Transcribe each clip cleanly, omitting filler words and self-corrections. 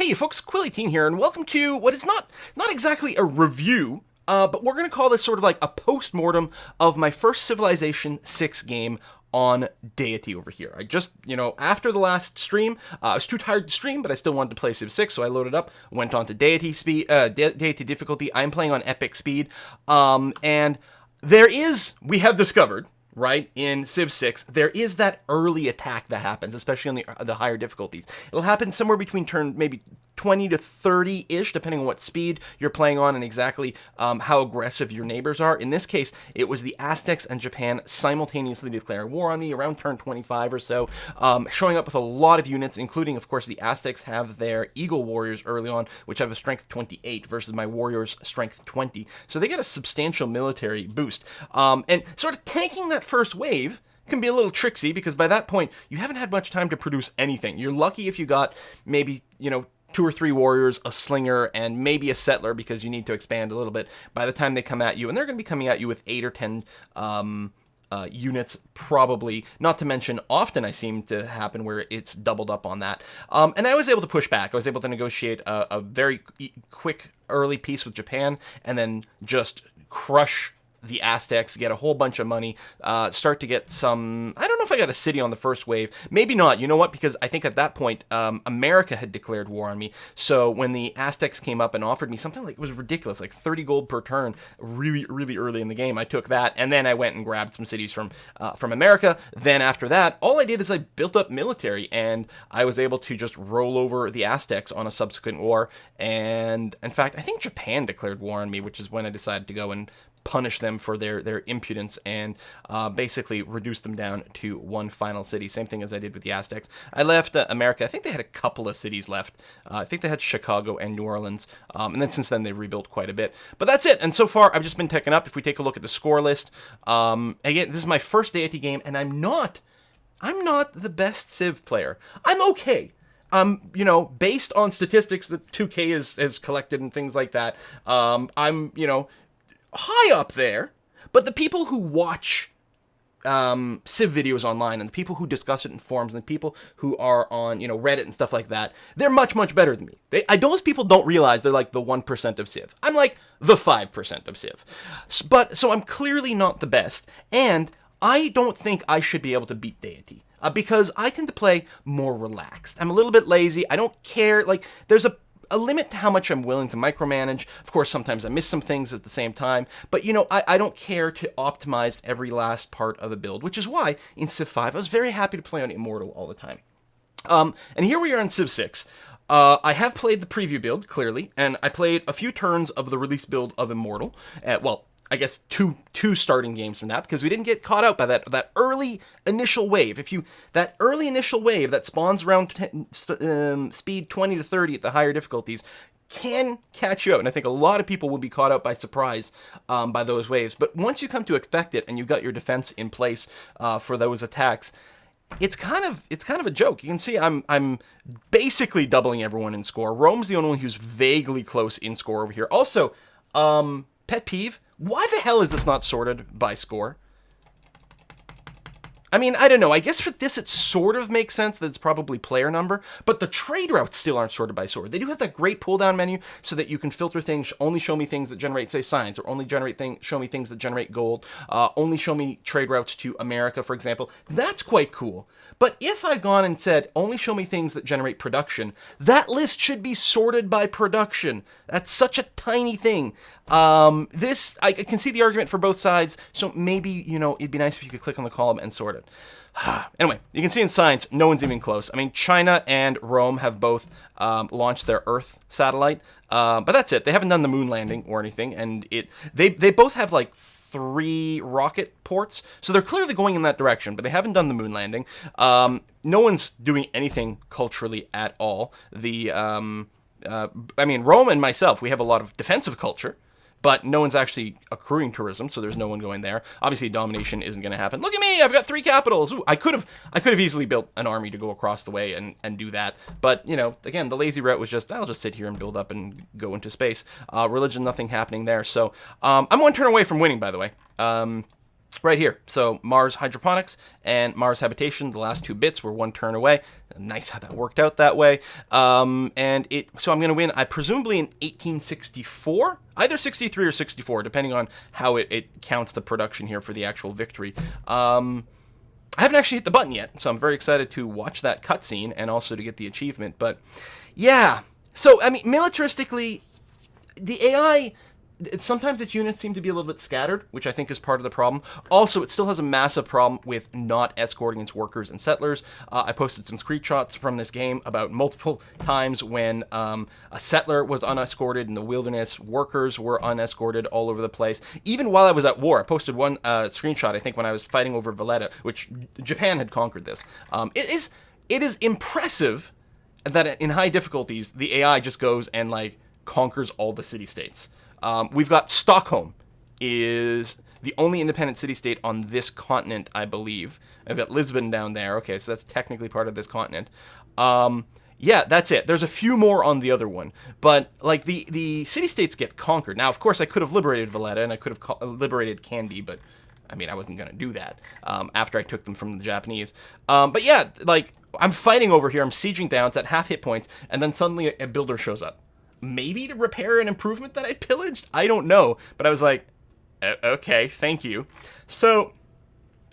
Hey you folks, Quilly18 here, and welcome to what is not exactly a review, but we're going to call this sort of like a post-mortem of my first Civilization 6 game on Deity over here. I just, after the last stream, I was too tired to stream, but I still wanted to play Civ 6, so I loaded up, went on to Deity speed, Deity difficulty. I'm playing on epic speed, and we have discovered, right, in Civ 6, there is that early attack that happens, especially on the higher difficulties. It'll happen somewhere between turn maybe 20 to 30-ish, depending on what speed you're playing on and exactly how aggressive your neighbors are. In this case, it was the Aztecs and Japan simultaneously declaring war on me around turn 25 or so, showing up with a lot of units, including, of course, the Aztecs have their Eagle Warriors early on, which have a strength 28 versus my Warriors' strength 20. So they get a substantial military boost. And sort of tanking that first wave can be a little tricksy because by that point, you haven't had much time to produce anything. You're lucky if you got maybe, 2 or 3 warriors, a slinger, and maybe a settler because you need to expand a little bit by the time they come at you. And they're going to be coming at you with 8 or 10 units, probably. Not to mention, often I seem to happen where it's doubled up on that. And I was able to push back. I was able to negotiate a very quick early peace with Japan and then just crush the Aztecs, get a whole bunch of money, start to get some, I don't know if I got a city on the first wave, maybe not, you know what, because I think at that point, America had declared war on me, so when the Aztecs came up and offered me something like, it was ridiculous, like 30 gold per turn, really, really early in the game, I took that, and then I went and grabbed some cities from America. Then after that, all I did is I built up military, and I was able to just roll over the Aztecs on a subsequent war, and in fact, I think Japan declared war on me, which is when I decided to go and punish them for their impudence and basically reduce them down to one final city. Same thing as I did with the Aztecs. I left America. I think they had a couple of cities left. I think they had Chicago and New Orleans. And then since then, they've rebuilt quite a bit. But that's it. And so far, I've just been taking up. If we take a look at the score list, again, this is my first Deity game, and I'm not the best Civ player. I'm okay. Based on statistics that 2K has collected and things like that, I'm, high up there, but the people who watch Civ videos online and the people who discuss it in forums and the people who are on, Reddit and stuff like that, they're much, much better than me. Those people don't realize they're like the 1% of Civ. I'm like the 5% of Civ. So I'm clearly not the best, and I don't think I should be able to beat Deity. Because I tend to play more relaxed. I'm a little bit lazy. I don't care. Like, there's a limit to how much I'm willing to micromanage. Of course, sometimes I miss some things at the same time, but I don't care to optimize every last part of a build, which is why in Civ 5 I was very happy to play on Immortal all the time. And here we are in Civ 6. I have played the preview build, clearly, and I played a few turns of the release build of Immortal. I guess two starting games from that, because we didn't get caught out by that early initial wave. That early initial wave that spawns around speed 20 to 30 at the higher difficulties can catch you out, and I think a lot of people will be caught out by surprise by those waves. But once you come to expect it and you've got your defense in place for those attacks, it's kind of a joke. You can see I'm basically doubling everyone in score. Rome's the only one who's vaguely close in score over here. Also, pet peeve. Why the hell is this not sorted by score? I mean, I don't know. I guess for this, it sort of makes sense that it's probably player number, but the trade routes still aren't sorted by sort. They do have that great pull-down menu so that you can filter things, only show me things that generate, say, science, or only show me things that generate gold, only show me trade routes to America, for example. That's quite cool. But if I've gone and said, only show me things that generate production, that list should be sorted by production. That's such a tiny thing. I can see the argument for both sides, so maybe, it'd be nice if you could click on the column and sort it. Anyway, you can see in science, no one's even close. I mean, China and Rome have both launched their Earth satellite, but that's it. They haven't done the moon landing or anything, and they both have like 3 rocket ports, so they're clearly going in that direction, but they haven't done the moon landing. No one's doing anything culturally at all. Rome and myself, we have a lot of defensive culture, but no one's actually accruing tourism, so there's no one going there. Obviously, domination isn't going to happen. Look at me, I've got 3 capitals. Ooh, I could have easily built an army to go across the way and do that. But, again, the lazy route was just, I'll just sit here and build up and go into space. Religion, nothing happening there. So I'm 1 turn away from winning, by the way. Right here. So Mars Hydroponics and Mars Habitation, the last 2 bits were 1 turn away. Nice how that worked out that way. So I'm going to win, presumably in 1864, either 63 or 64, depending on how it counts the production here for the actual victory. I haven't actually hit the button yet, so I'm very excited to watch that cutscene and also to get the achievement. But yeah, so I mean, militaristically, the AI, sometimes its units seem to be a little bit scattered, which I think is part of the problem. Also, it still has a massive problem with not escorting its workers and settlers. I posted some screenshots from this game about multiple times when a settler was unescorted in the wilderness, workers were unescorted all over the place. Even while I was at war, I posted one screenshot, I think, when I was fighting over Valletta, which Japan had conquered this. It is impressive that in high difficulties, the AI just goes and, like, conquers all the city-states. We've got Stockholm is the only independent city-state on this continent, I believe. I've got Lisbon down there. Okay, so that's technically part of this continent. Yeah, that's it. There's a few more on the other one. But, like, the city-states get conquered. Now, of course, I could have liberated Valletta, and I could have liberated Kandy, but, I mean, I wasn't going to do that after I took them from the Japanese. But, yeah, like, I'm fighting over here. I'm sieging down. It's at half hit points, and then suddenly a builder shows up. Maybe to repair an improvement that I pillaged? I don't know. But I was like, okay, thank you. So,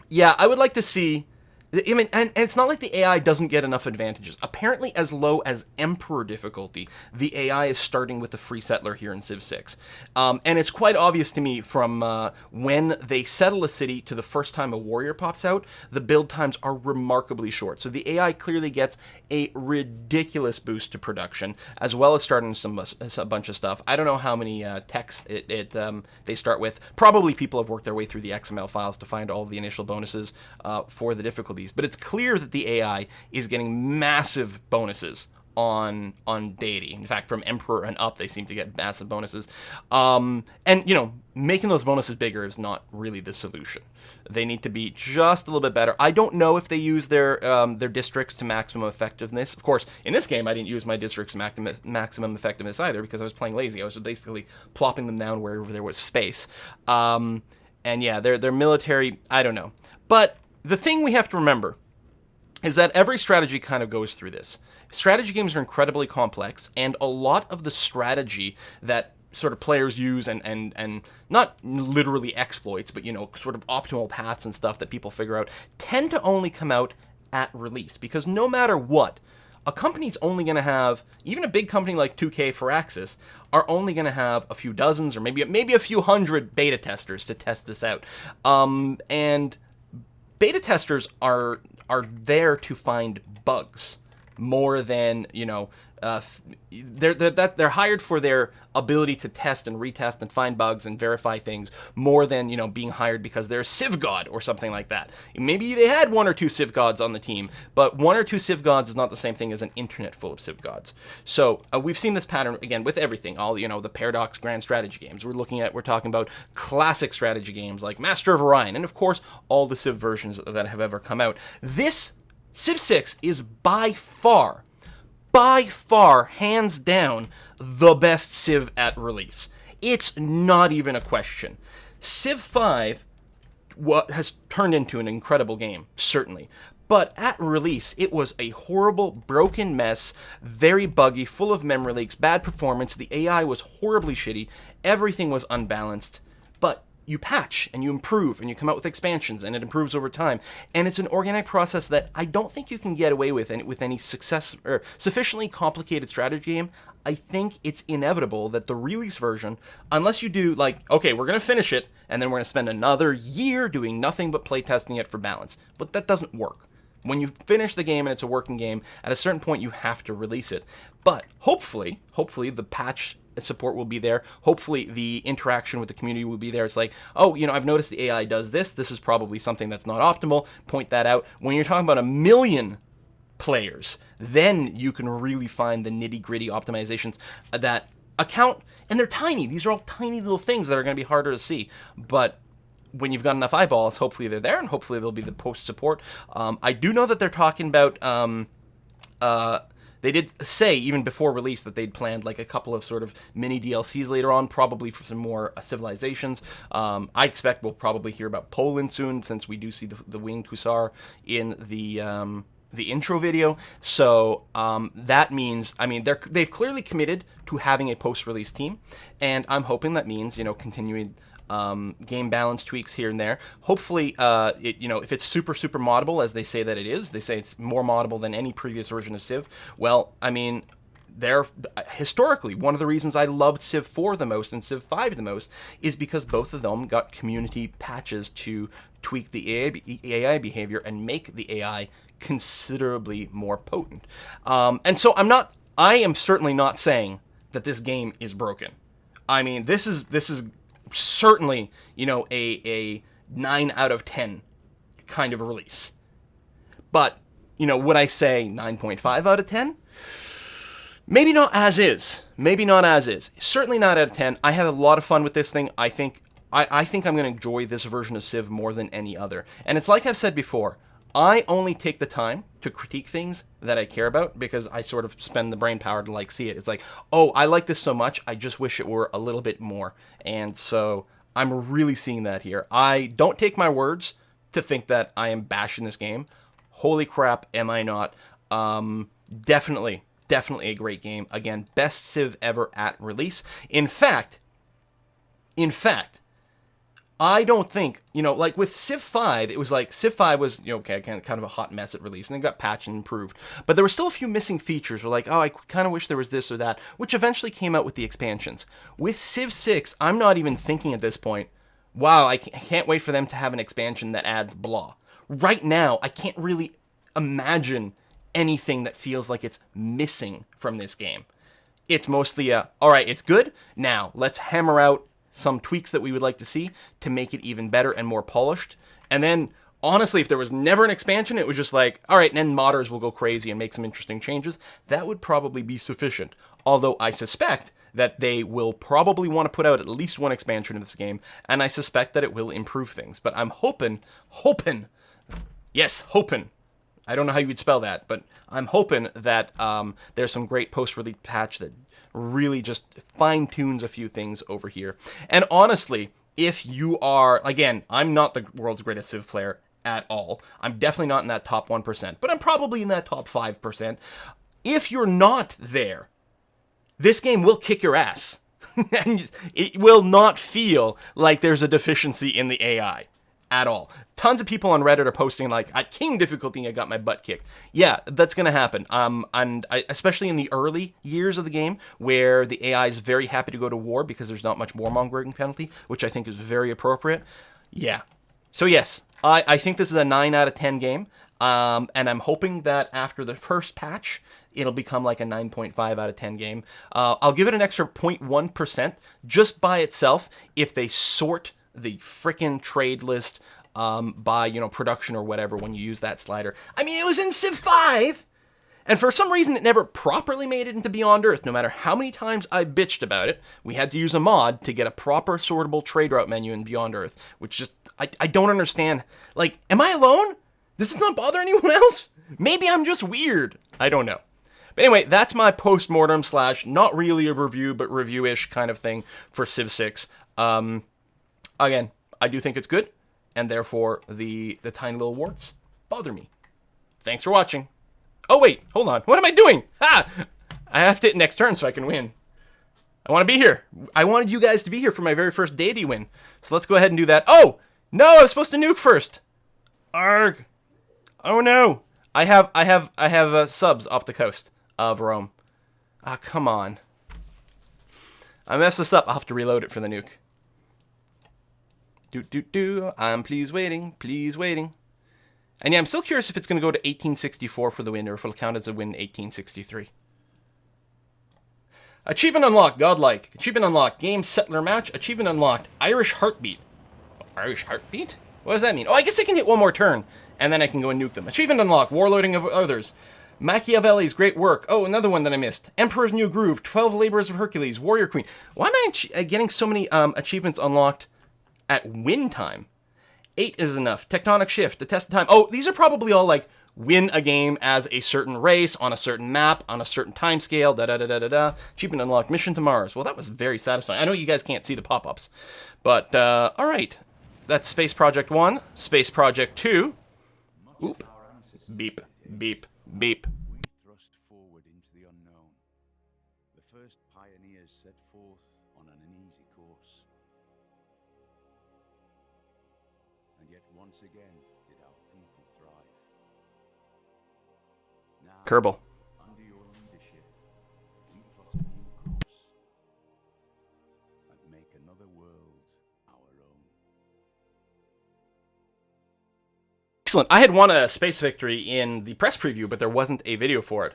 yeah, I would like to see... I mean, and it's not like the AI doesn't get enough advantages. Apparently, as low as Emperor difficulty, the AI is starting with the free settler here in Civ 6. And it's quite obvious to me from when they settle a city to the first time a warrior pops out, the build times are remarkably short. So the AI clearly gets a ridiculous boost to production, as well as starting a bunch of stuff. I don't know how many techs they start with. Probably people have worked their way through the XML files to find all of the initial bonuses for the difficulty. But it's clear that the AI is getting massive bonuses on Deity. In fact, from Emperor and up, they seem to get massive bonuses. And, you know, making those bonuses bigger is not really the solution. They need to be just a little bit better. I don't know if they use their districts to maximum effectiveness. Of course, in this game, I didn't use my districts to maximum effectiveness either because I was playing lazy. I was basically plopping them down wherever there was space. And yeah, their military, I don't know. But the thing we have to remember is that every strategy kind of goes through this. Strategy games are incredibly complex, and a lot of the strategy that sort of players use and not literally exploits, but, you know, sort of optimal paths and stuff that people figure out tend to only come out at release. Because no matter what, a company's only going to have, even a big company like 2K Firaxis, are only going to have a few dozens or maybe a few hundred beta testers to test this out. And beta testers are there to find bugs more than, you know, they're hired for their ability to test and retest and find bugs and verify things more than, you know, being hired because they're a Civ god or something like that. Maybe they had one or two Civ gods on the team, but one or two Civ gods is not the same thing as an internet full of Civ gods. So we've seen this pattern again with everything. All, you know, the Paradox grand strategy games. We're talking about classic strategy games like Master of Orion, and of course all the Civ versions that have ever come out. This Civ 6 is by far, hands down, the best Civ at release. It's not even a question. Civ 5 has turned into an incredible game, certainly. But at release, it was a horrible, broken mess, very buggy, full of memory leaks, bad performance, the AI was horribly shitty, everything was unbalanced. But you patch and you improve and you come out with expansions and it improves over time. And it's an organic process that I don't think you can get away with any success or sufficiently complicated strategy game. I think it's inevitable that the release version, unless you do like, okay, we're going to finish it and then we're going to spend another year doing nothing but playtesting it for balance. But that doesn't work. When you finish the game and it's a working game, at a certain point you have to release it. But hopefully the patch support will be there. Hopefully the interaction with the community will be there. It's like, oh, you know, I've noticed the AI does this. This is probably something that's not optimal. Point that out. When you're talking about 1 million players, then you can really find the nitty-gritty optimizations that account, and they're tiny. These are all tiny little things that are going to be harder to see. But when you've got enough eyeballs, hopefully they're there, and hopefully there'll be the post support. I do know that they're talking about they did say, even before release, that they'd planned like a couple of sort of mini DLCs later on, probably for some more civilizations. I expect we'll probably hear about Poland soon, since we do see the Winged Hussar in the the intro video. So that means, I mean, they've clearly committed to having a post-release team, and I'm hoping that means, you know, continuing game balance tweaks here and there. Hopefully, you know, if it's super moddable, as they say that it is, they say it's more moddable than any previous version of Civ. Well, I mean, they're historically one of the reasons I loved Civ 4 the most and Civ 5 the most is because both of them got community patches to tweak the AI behavior and make the AI considerably more potent. And so I am certainly not saying that this game is broken. I mean, this is certainly, you know, a 9 out of 10 kind of release. But, you know, would I say 9.5 out of 10? Maybe not as is. Maybe not as is. Certainly not out of 10. I had a lot of fun with this thing. I think I'm going to enjoy this version of Civ more than any other. And it's like I've said before, I only take the time to critique things that I care about because I sort of spend the brain power to like see it. It's like, oh, I like this so much, I just wish it were a little bit more. And so I'm really seeing that here. I don't take my words to think that I am bashing this game. Holy crap, am I not. Definitely a great game. Again, best Civ ever at release. In fact, I don't think, you know, like with Civ 5, it was like, Civ 5 was, you know, okay, kind of a hot mess at release, and then got patched and improved. But there were still a few missing features. We're like, oh, I kind of wish there was this or that, which eventually came out with the expansions. With Civ 6, I'm not even thinking at this point, wow, I can't wait for them to have an expansion that adds blah. Right now, I can't really imagine anything that feels like it's missing from this game. It's mostly all right, it's good. Now, let's hammer out some tweaks that we would like to see to make it even better and more polished. And then, honestly, if there was never an expansion, it was just like, all right, and then modders will go crazy and make some interesting changes. That would probably be sufficient. Although I suspect that they will probably want to put out at least one expansion of this game, and I suspect that it will improve things. But I'm hoping, yes, hoping. I don't know how you would spell that, but I'm hoping that there's some great post-release patch that really just fine-tunes a few things over here. And honestly, if you are, again, I'm not the world's greatest Civ player at all. I'm definitely not in that top 1%, but I'm probably in that top 5%. If you're not there, this game will kick your ass. And it will not feel like there's a deficiency in the AI. At all. Tons of people on Reddit are posting like, at King difficulty, I got my butt kicked. Yeah, that's going to happen. Especially in the early years of the game, where the AI is very happy to go to war because there's not much warmongering penalty, which I think is very appropriate. Yeah. So yes, I think this is a 9 out of 10 game, and I'm hoping that after the first patch, it'll become like a 9.5 out of 10 game. I'll give it an extra 0.1% just by itself if they sort the frickin' trade list by, you know, production or whatever when you use that slider. I mean, it was in Civ 5, and for some reason it never properly made it into Beyond Earth. No matter how many times I bitched about it, we had to use a mod to get a proper sortable trade route menu in Beyond Earth, which just, I don't understand. Like, am I alone? Does this not bother anyone else? Maybe I'm just weird. I don't know. But anyway, that's my post-mortem / not really a review, but review-ish kind of thing for Civ 6. Again, I do think it's good, and therefore the tiny little warts bother me. Thanks for watching. Oh wait, hold on. What am I doing? Ha! I have to hit next turn so I can win. I want to be here. I wanted you guys to be here for my very first Deity win. So let's go ahead and do that. Oh! No, I was supposed to nuke first. Arg. Oh no. I have subs off the coast of Rome. Ah, come on. I messed this up. I'll have to reload it for the nuke. I'm please waiting. And yeah, I'm still curious if it's going to go to 1864 for the win, or if it'll count as a win 1863. Achievement unlocked, godlike. Achievement unlocked, game settler match. Achievement unlocked, Irish heartbeat. Irish heartbeat? What does that mean? Oh, I guess I can hit one more turn, and then I can go and nuke them. Achievement unlocked, warlording of others. Machiavelli's great work. Oh, another one that I missed. Emperor's New Groove, 12 Laborers of Hercules, Warrior Queen. Why am I getting so many achievements unlocked at win time? 8 is enough. Tectonic Shift, the test of time. Oh, these are probably all like win a game as a certain race, on a certain map, on a certain time scale, da-da-da-da-da-da. Achievement unlocked, Mission to Mars. Well, that was very satisfying. I know you guys can't see the pop-ups, but all right. That's Space Project 1, Space Project 2. Oop. Beep. Beep. Beep. We thrust forward into the unknown. The first pioneers set forth on an uneasy course. And yet once again did our people thrive. Now, Kerbal. under your leadership, we plot a new course and make another world our own. Excellent. I had won a space victory in the press preview, but there wasn't a video for it.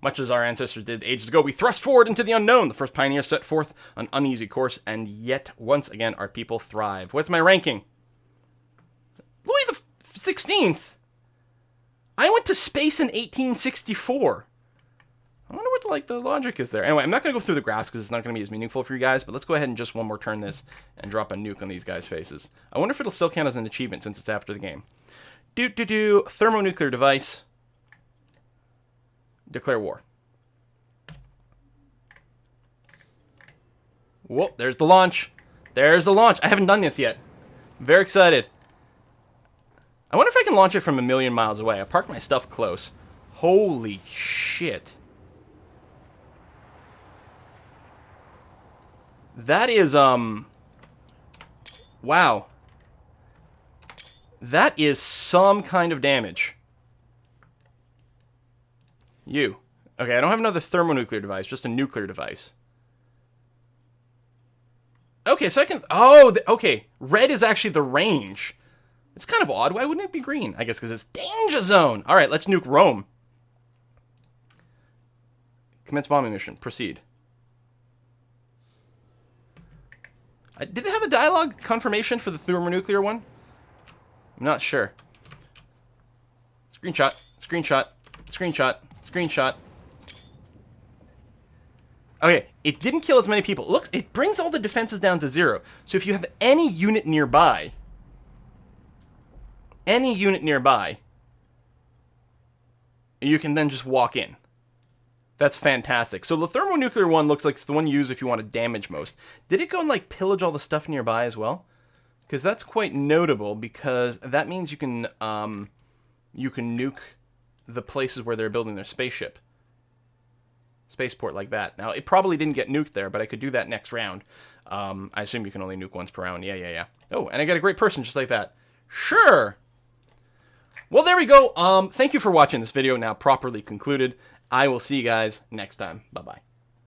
Much as our ancestors did ages ago, we thrust forward into the unknown. The first pioneers set forth an uneasy course, and yet once again our people thrive. What's my ranking? Louis the 16th. I went to space in 1864. I wonder what the logic is there. Anyway, I'm not going to go through the graphs because it's not going to be as meaningful for you guys, but let's go ahead and just one more turn this and drop a nuke on these guys' faces. I wonder if it'll still count as an achievement since it's after the game. Thermonuclear device. Declare war. Whoa, there's the launch. There's the launch. I haven't done this yet. Very excited. I wonder if I can launch it from a million miles away. I parked my stuff close. Holy shit. That is, wow. That is some kind of damage. You. Okay, I don't have another thermonuclear device, just a nuclear device. Okay, so I can... Oh, okay. Red is actually the range. It's kind of odd. Why wouldn't it be green? I guess because it's danger zone. All right, let's nuke Rome. Commence bombing mission. Proceed. Did it have a dialogue confirmation for the thermonuclear one? I'm not sure. Screenshot. Screenshot. Screenshot. Screenshot. Okay, it didn't kill as many people. Look, it brings all the defenses down to 0. So if you have any unit nearby, you can then just walk in. That's fantastic. So the thermonuclear one looks like it's the one you use if you want to damage most. Did it go and like pillage all the stuff nearby as well? Because that's quite notable, because that means you can nuke the places where they're building their spaceship. Spaceport like that. Now, it probably didn't get nuked there, but I could do that next round. I assume you can only nuke once per round. Yeah. Oh, and I got a great person just like that. Sure. Well, there we go. Thank you for watching this video, now properly concluded. I will see you guys next time. Bye-bye.